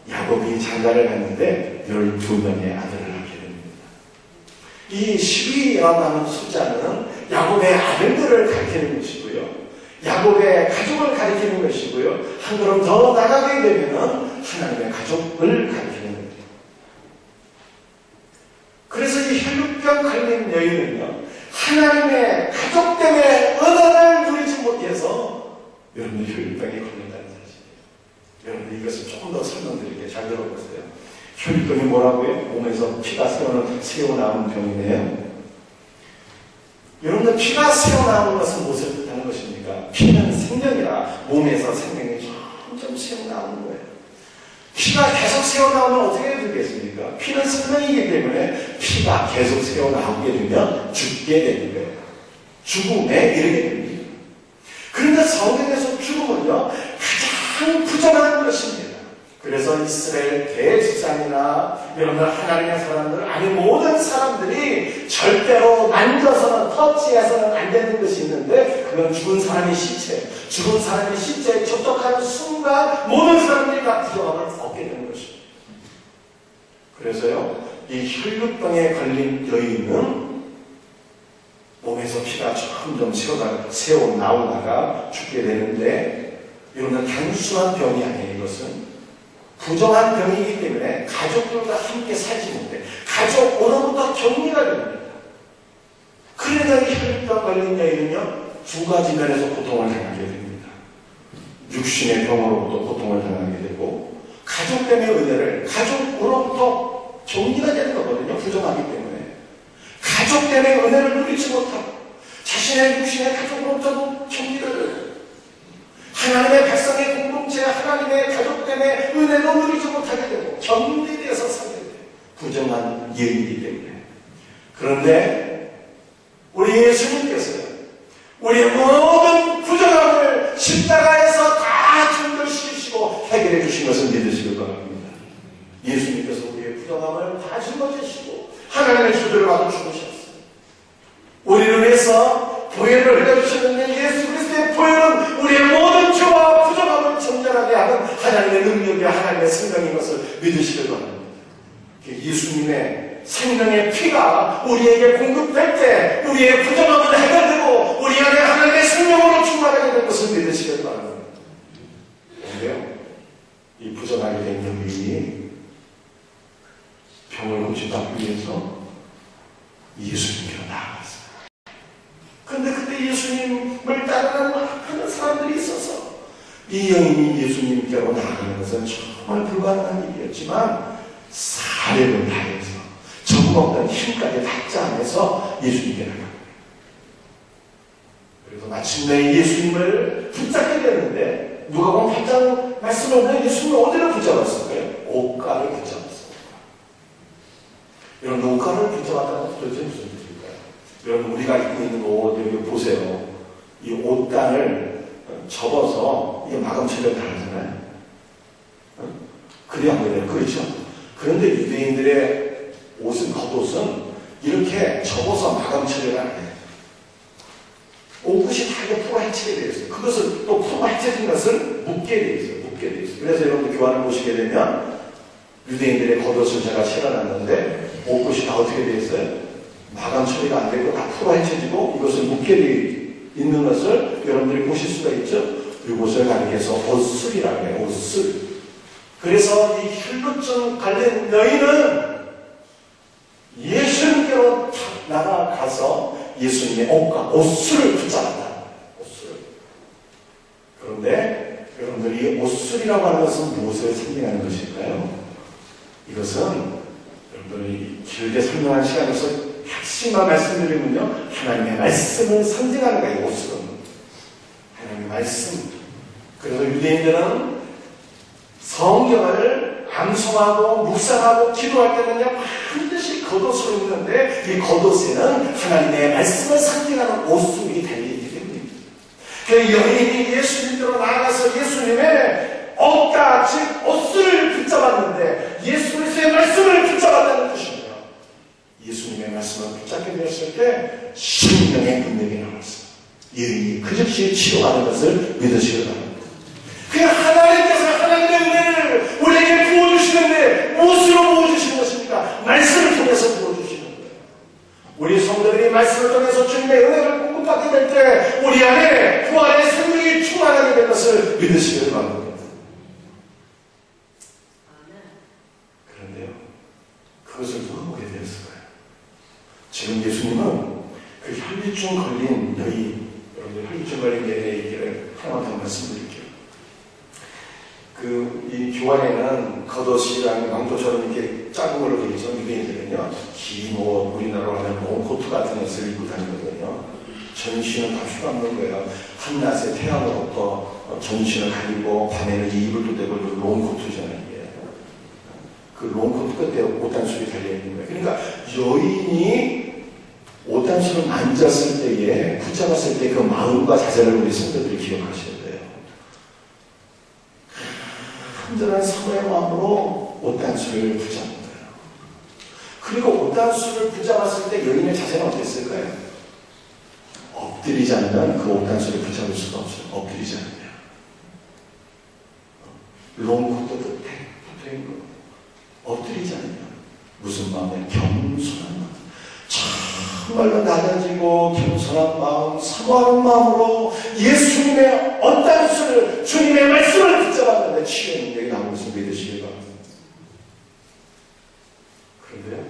[SPEAKER 1] 야곱이 장가를 갔는데 12명의 아들을 낳게 됩니다. 이 12라고 하는 숫자는 야곱의 아들들을 가리키는 것이고요. 야곱의 가족을 가리키는 것이고요. 한 걸음 더 나가게 되면 하나님의 가족을 가리키는 겁니다. 그래서 이 혈류병 걸린 여인은요, 하나님의 가족 때문에 은혜를 누리지 못해서 여러분이 혈류병에 걸린다는 사실이에요. 여러분 이것을 조금 더 설명드릴게요. 잘 들어보세요. 혈류병이 뭐라고요? 몸에서 피가 새어나오는 병이네요. 여러분들 피가 새어나오는 것은 무엇을 뜻하는 것입니까? 피는 생명이라 몸에서 생명이 점점 새어나오는 거예요. 피가 계속 새어나오면 어떻게 되겠습니까? 피는 생명이기 때문에 피가 계속 새어나오게 되면 죽게 되는 거예요. 죽음에 이르게 됩니다. 그런데 성경에서 죽음은요, 가장 부정한 것입니다. 그래서 이스라엘 대제사장이나 여러분들 하나님의 사람들 아니 모든 사람들이 절대로 만져서는 터치해서는 안 되는 것이 있는데 그건 죽은 사람의 시체에 접촉하는 순간 모든 사람들이 다 부정함을 얻게 되는 것입니다. 그래서요 이 혈루병에 걸린 여인은 몸에서 피가 점점 새어 나오다가 죽게 되는데 이거는 단순한 병이 아니에요. 이것은 부정한 병이기 때문에 가족들과 함께 살지 못해 가족으로부터 격리가 됩니다. 그러니까 이 혈루병 걸린 여인은요 두 가지 면에서 고통을 당하게 됩니다. 육신의 병으로부터 고통을 당하게 되고 가족 때문에 은혜를 가족으로부터 격리가 되는 거거든요. 부정하기 때문에 가족 때문에 은혜를 누리지 못하고 자신의 육신의 가족으로부터도 격리를 해요. 하나님의 백성의 공동체 하나님의 가족 때문에 은혜도 누리지 못하게 되고 격리되어서 살게 돼요. 부정한 예이기 때문에. 그런데 우리 예수님께서요 우리의 모든 부정함을 십자가에서 다 증거시키시고 해결해 주신 것을 믿으시길 바랍니다. 예수님께서 우리의 부정함을 다 짊어지시고 하나님의 주들을 받아 죽으셨어요. 우리를 위해서 보혈을 흘려주셨는데 예수 그리스도의 보혈은 우리의 모든 죄와 부정함을 정결하게 하는 하나님의 능력이야 하나님의 생명인 것을 믿으시길 바랍니다. 예수님의 생명의 피가 우리에게 공급될 때 우리의 부정함은 해결되고 우리 안에 하나님의 생명으로 충만하게 될 것을 믿으시길 바랍니다. 그런데요 이 부정하게 된 여인이 병을 고침받기 위해서 예수님께로 나아갔어요. 그런데 그때 예수님을 따르는 많은 사람들이 있어서 이 여인이 예수님께로 나아가는 것은 정말 불가능한 일이었지만 사례를 다해서 전부 없던 힘까지 닥자하면서 예수님께 나갑니다. 그래서 마침내 예수님을 붙잡게 됐는데 누가 보면 8장 말씀을 보면 예수님을 어디를 붙잡았을까요? 옷가를 붙잡았습니다. 여러분 옷가를 붙잡았다는 것은 도대체 무슨 뜻일까요? 여러분 우리가 입고 있는 옷 여기 보세요. 이 옷단을 접어서 이게 마감 처리를 다 하잖아요. 그래야 안 돼요. 그렇죠? 그런데 유대인들의 옷은 겉옷은 이렇게 접어서 마감 처리를 안 해요. 옷끝이 다 풀어 헤치게 되어 있어요. 그것을 또 풀어 헤쳐진 것을 묶게 되어 있어요. 그래서 여러분들 교환을 보시게 되면 유대인들의 겉옷을 제가 실어놨는데 옷끝이 다 어떻게 되어 있어요? 마감 처리가 안 되고 다 풀어 헤쳐지고 이것을 묶게 되어 있는 것을 여러분들이 보실 수가 있죠. 이것을 가리켜서 옷술이라고 해요. 옷술. 그래서 이 혈루증 관련 여인은 예수님께로 나아가서 예수님의 옷과 옷술을 붙잡았다. 옷술. 그런데 여러분들이 옷술이라고 하는 것은 무엇을 상징하는 것일까요? 이것은 여러분들이 길게 설명한 시간에서 핵심만 말씀드리면요. 하나님의 말씀을 상징하는 거예요. 옷술은. 하나님의 말씀. 그래서 유대인들은 성경을 암송하고 묵상하고 기도할 때는요 반드시 겉옷을 입는데 이 겉옷에는 하나님의 말씀을 상징하는 옷술이 달려있기 때문입니다. 그 여인이 예수님께로 나아가서 예수님의 옷과 즉 옷술을 붙잡았는데 예수 그리스도의 말씀을 붙잡았다는 뜻입니다. 예수님의 말씀을 붙잡게 되었을 때 생명의 능력이 나왔어요. 여인이 그 즉시 치료하는 것을 믿으시기 바랍니다. 그 하나님께서 하나님의 은혜를 우리에게 부어주시는데 무엇으로 부어주시는 것입니까? 말씀을 통해서 부어주시는 거예요. 우리 성도들이 말씀을 통해서 주님의 은혜를 공급받게 될 때 우리 안에 부활의 생명이 충만하게 될 것을 믿으시길 바랍니다. 그런데요 그것을 누가 보게 되었을까요? 지금 예수님은 그 혈루증 걸린 여인 여러분들 혈루증 걸린 여인의 얘기를 하나만 더 말씀드릴게요. 이 교환에는 겉옷이랑 망토처럼 이렇게 작은 걸로 되어 있죠. 유대인들은요, 긴 옷, 우리나라로 하면 롱코트 같은 것을 입고 다니거든요. 전신은 다 휘감는 거예요. 한낮에 태양으로부터 전신을 가리고 밤에는 이불도 대고 롱코트잖아요. 이게. 그 롱코트 끝에 옷단술이 달려있는 거예요. 그러니까 여인이 옷단술을 만졌을 때에 붙잡았을 때 그 마음과 자세를 우리 성도들이 기억하셔야 돼요. 간절한 사모의 마음으로 옷단수를 붙잡은 거예요. 그리고 옷단수를 붙잡았을 때 여인의 자세는 어땠을까요? 엎드리지 않으면 그 옷단수를 붙잡을 수가 없어요. 엎드리지 않으면. 롱코트도 팩 붙어있는 거. 엎드리지 않으면. 무슨 마음에? 겸손한 마음. 정말로 낮아지고 겸손한 마음, 사모하는 마음으로 예수님의 옷단수를, 주님의 말씀을 붙잡았는데 치유의 능력이 나오는 것을 믿으시기 바랍니다. 그런데요,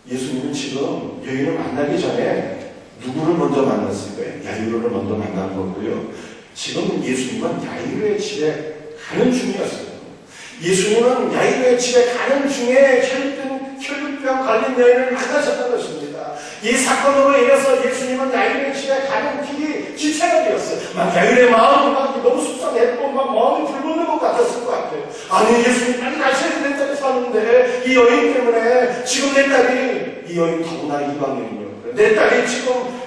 [SPEAKER 1] 예수님은 지금 여인을 만나기 전에 누구를 먼저 만났을까요? 야이로를 먼저 만난 거고요. 지금 예수님은 야이로의 집에 가는 중이었어요. 예수님은 야이로의 집에 가는 중에 혈류병 걸린 여인을 만나셨던 것입니다. 이 사건으로 인해서 예수님은 야이로의 집에 가는 길이 지체가 되었어요. 막 야이로의 마음이 막 너무 속상했고 막 마음이 불붙는 것 같았을 것 같아요. 아니 예수님 빨리 가셔야 내 딸이 사는데 이 여인 때문에 지금 내 딸이, 이 여인 더구나 이방인이요. 내 딸이 지금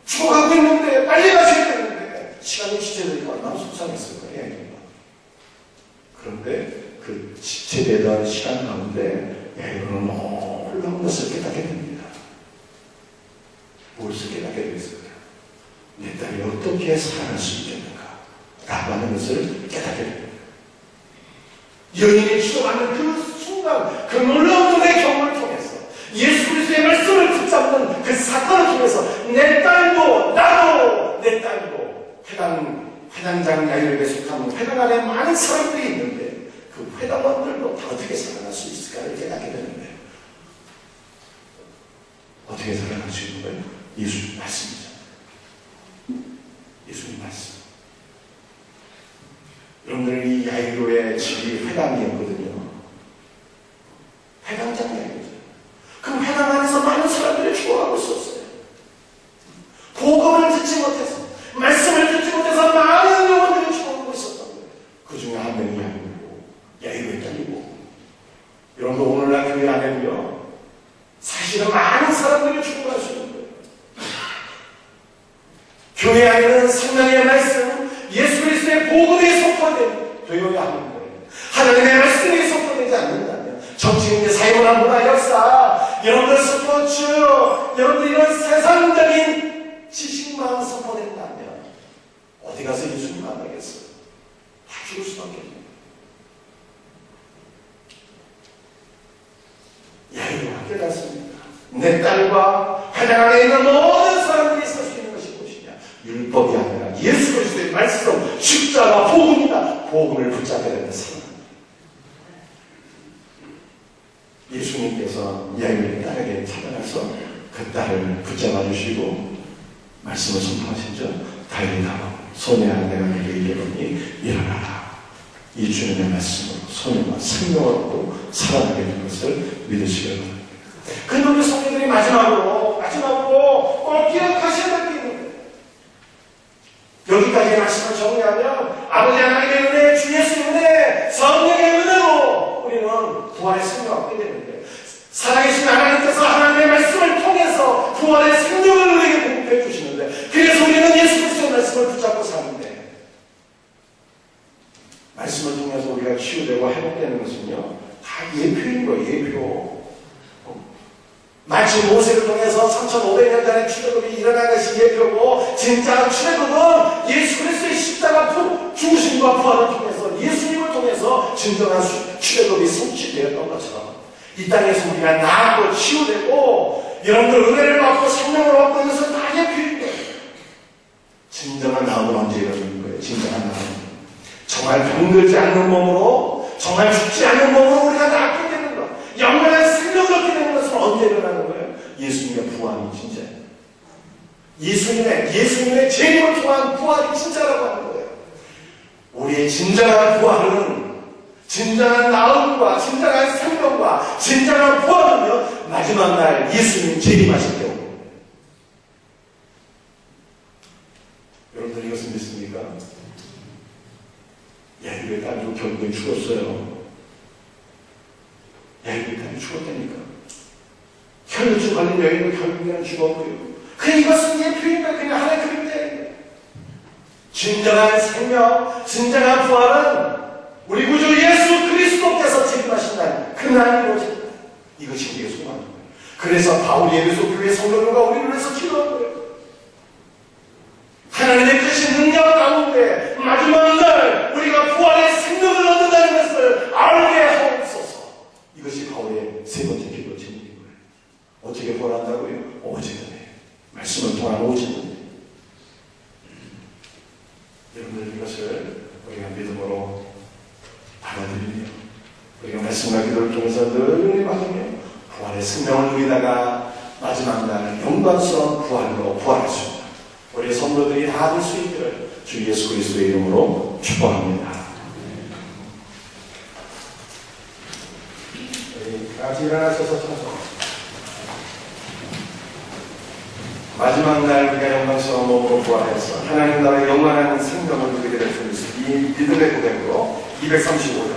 [SPEAKER 1] 죽어가고 있는데 빨리 가셔야 되는데 시간이 지체되니까 얼마나 속상했을 거예요. 그런데 그 지체되던 시간 가운데 야이로는 놀라운 것을 깨닫게 됩니다. 무엇을 깨닫게 됐을까요? 내 딸이 어떻게 살아날 수 있겠는가? 라고 하는 것을 깨닫게 됩니다. 여인이 치료받는 그 순간, 그 놀라운 은혜의 경험을 통해서 예수 그리스도의 말씀을 붙잡는 그 사건을 통해서 내 딸도 나도 내 딸도 회당장 야이로에 속한 회당 안에 많은 사람들이 있는데 그 회당원들도 다 어떻게 살아날 수 있을까를 깨닫게 되는데요. 어떻게 살아날 수 있는 거예요? 예수님 말씀이죠. 예수님 말씀. 여러분들 이 야이로의 집이 회당이었거든요. 회당장이었죠. 그 회당 안에서 많은 사람들이 죽어가고 있었어요. 복음을 듣지 못해서, 말씀을 듣지 못해서 많은 영혼들이 죽어가고 있었던 거예요. 그 중에 한 명이 야이로의 딸이고, 여러분도 오늘날 교회 안에도요, 사실은 많은 사람들이 죽어갈 수 있는 거예요. 교회 안에는 성령의 말씀, 예수 그리스도의 복음이 선포되어야 하는 거예요. 하나님의 말씀이 선포되지 않는다면, 정치인의 사회문화, 문화, 역사, 여러분들 스포츠, 여러분들 이런 세상적인 지식만 선포된다면 어디 가서 예수님 만나겠어요? 다 죽을 수밖에 없어요. 야이로가 깨닫습니다. 내 딸과 회당 안에 있는 모든 사람들이 살 수 있는 것이 무엇이냐? 율법이 아니라 예수 그리스도의 말씀, 십자가, 복음이다. 복음을 붙잡게 되는 사람. 예수님께서 야이로의 딸에게 찾아가서 그 딸을 붙잡아 주시고 말씀을 선포하시죠. 달리라, 소녀야, 내가 너에게 이르노니 일어나라. 이 주님의 말씀으로 소녀가 생명을 얻고 살아나게 된 것을 믿으시기 바랍니다. 그런데 우리 성도들이 마지막으로 꼭 기억하셔야 될 게 있는데, 여기까지의 말씀을 정리하면 아버지 하나님의 은혜, 주 예수의 은혜, 성령의 은혜로 우리는 부활의 생명을 얻게 되는데, 살아계신 하나님께서 하나님의 말씀을 통해서 부활의 생명을 우리에게 공급해 주시는데, 그래서 우리는 예수 그리스도의 말씀을 붙잡고 사는데, 말씀을 통해서 우리가 치유되고 회복되는 것은요, 다 예표인 거예요. 예표. 마치 모세를 통해서 3500년 전에 출애굽이 일어난 것이 예표고, 진짜 출애굽은 예수 그리스도의 십자가 죽으심과 부활을 통해서, 예수님을 통해서 진정한 출애굽이 성취되었던 것처럼 이 땅에서 우리가 나았고 치유되고 여러분들 은혜를 받고 생명을 얻고 있는 것은 다 예표인 거예요. 진정한 나음은 언제 일어나는 거예요? 진정한 나음. 정말 병들지 않는 몸으로, 정말 죽지 않는 몸으로 우리가 낫게 되는 것, 영원한 생명을 얻게 되는 것은 언제 일어나는 거예요? 예수님의 부활이 진짜예요. 예수님의 재림을 통한 부활이 진짜라고 하는 거예요. 우리의 진정한 부활은, 진정한 나음과 진정한 생명과 진정한 부활은요, 마지막 날 예수님 재림하실 때 오는 거예요. 여러분들 이것은 믿습니까? 야이로의 딸도 결국엔 죽었어요. 야이로의 딸이 죽었다니까. 혈루증 걸린 여인도 결국에는 죽었고요. 이것은 예표인가? 그냥 하나의 그림자예요. 진정한 생명, 진정한 부활은 우리 구주 예수 그리스도께서 재림하신 날, 그날 이루어진다. 이것이 우리의 소망입니다. 그래서 바울이 에베소 교회 성도들과 우리를 위해서 기도한 거예요. 하나님의 크신 능력 가운데 마지막 날 우리가 부활의 생명을 얻는다는 것을 알게 하옵소서. 이것이 바울의 세 번째 기도 제목인 거예요. 어떻게 부활한다고요? 오직 은혜. 말씀을 통한 오직 은혜. 여러분들 이것을 우리가 믿음으로 받아들이며 우리가 말씀과 기도를 통해서 늘 받으며 부활의 생명을 누리다가 마지막 날 영광스러운 부활로 부활할 수 있다. 우리 성도들이 다 될 수 있기를 주 예수 그리스도의 이름으로 축복합니다. 같이 일어나셔서 청소. 마지막 날 우리가 영광스러운 몸으로 부활해서 하나님 나라의 영원한 생명을 누리게 될 수 있습니다. 이 믿음의 고백으로 235절.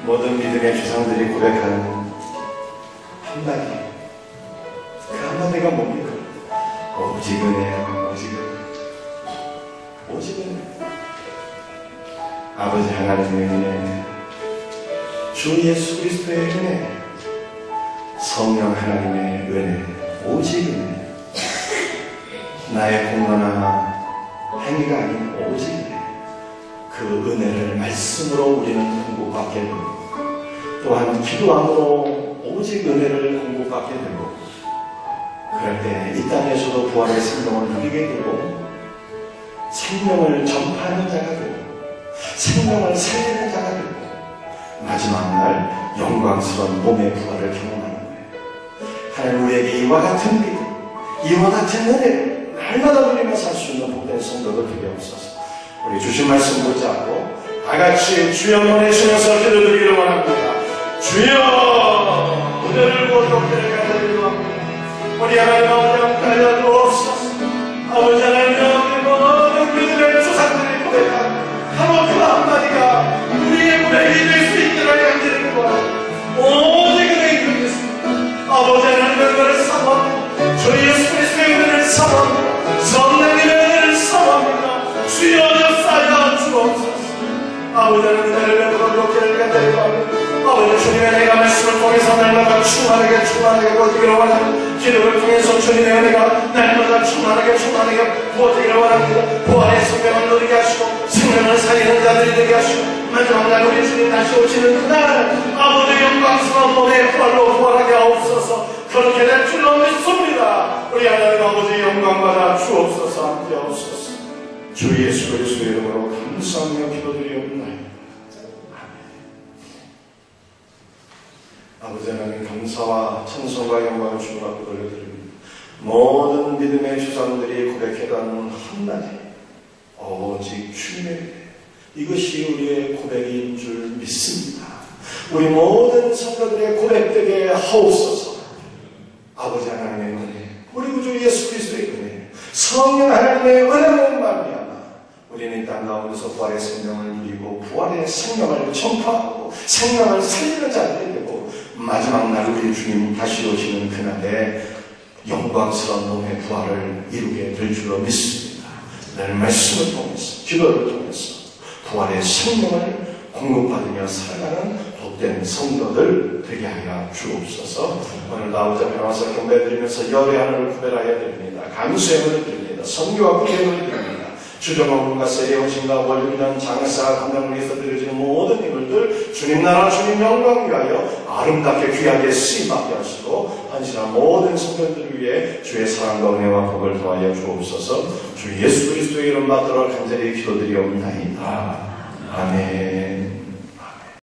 [SPEAKER 1] 모든 믿음의 조상들이 고백하는 한마디, 그 한마디가 뭡니까? 오직 은혜야, 오직 은혜, 오직 은혜. 아버지 하나님의 은혜, 주 예수 그리스도의 은혜, 성령 하나님의 은혜, 오직 은혜. 나의 공로나 행위가 아닌 오직 은혜. 그 은혜를 말씀으로 우리는 공급받게 되고, 또한 기도함으로 오직 은혜를 공급받게 되고, 그럴 때 이 땅에서도 부활의 생명을 누리게 되고, 생명을 전파하는 자가 되고, 생명을 살리는 자가 되고, 마지막 날 영광스러운 몸의 부활을 경험하는 거예요. 하나님 우리에게 이와 같은 믿음, 이와 같은 은혜를 날마다 누리며 살 수 있는 복된 성도들 되게 없어서 우리 주신 말씀 붙잡고 다같이 주여 보내시면서 기도드리기를 원합니다. 주여 오늘 고독들을 가드리기로 합니다. 우리 하나님 아버지 알려주옵소서. 아버지 하나님 우리 모든 믿음의 조상들이 고백한 한번 그 한마디가 우리의 고백이 될 수 있도록 간절히 구합니다. 오직 은혜를 드리겠습니다. 아버지 하나님의 은혜를 사모합니다. 주 예수 그리스도의 은혜를 사모합니다. 성령님의 은혜를 사모합니다. 주여 역사하여 주옵소서. 아버지 하나님 은혜를 베풀어 주기를 간절히 구합니다. 아버지 주님의 내가 말씀을 통해서 날마다 충만하게 부어지기를 원합니다. 기도를 통해서 주님의 은혜가 날마다 충만하게 부어지기를 원합니다. 부활의 생명을 누리게 하시고 생명을 살리는 자들이 되게 하시고 마지막 날 우리 주님 다시 오시는 그날 아버지 영광스러운 몸의 부활로 부활하게 하옵소서. 그렇게 될 줄로 믿습니다. 우리 하나님 아버지 영광받아 주옵소서. 함께 하옵소서. 주 예수 그리스도의 이름으로 감사하며 기도드리옵나이다. 아버지 하나님 감사와 찬송과 영광을 주님 앞에 돌려드립니다. 모든 믿음의 주장들이 고백해가는 한마디 오직 주님의 이것이 우리의 고백인 줄 믿습니다. 우리 모든 성도들의 고백되게 하옵소서. 아버지 하나님의 은혜, 우리 구주 예수 그리스도의 은혜, 성령 하나님의 은혜로 말미암아 우리는 이 땅 가운데서 부활의 생명을 누리고 부활의 생명을 전파하고 생명을 살리는 자들이 되고 마지막 날 우리 주님 다시 오시는 그날에 영광스러운 몸의 부활을 이루게 될 줄로 믿습니다. 늘 말씀을 통해서 기도를 통해서 부활의 생명을 공급받으며 살아가는 복된 성도들 되게 하여 주옵소서. 오늘 나오자 변화서 경배드리면서 열의 하늘을 구별하여 드립니다. 감수의 문을 드립니다. 성교와 구의 문을 드립니다. 주정원과 세례원신과 월요일이란 장사와 감당을 위해서 드려지는 모든 인물들 주님 나라 주님 영광 위하여 아름답게 귀하게 쓰임받게 하시고 헌신한 모든 성도들을 위해 주의 사랑과 은혜와 복을 더하여 주옵소서. 주 예수 그리스도의 이름 받들어 간절히 기도드리옵나이다. 아멘.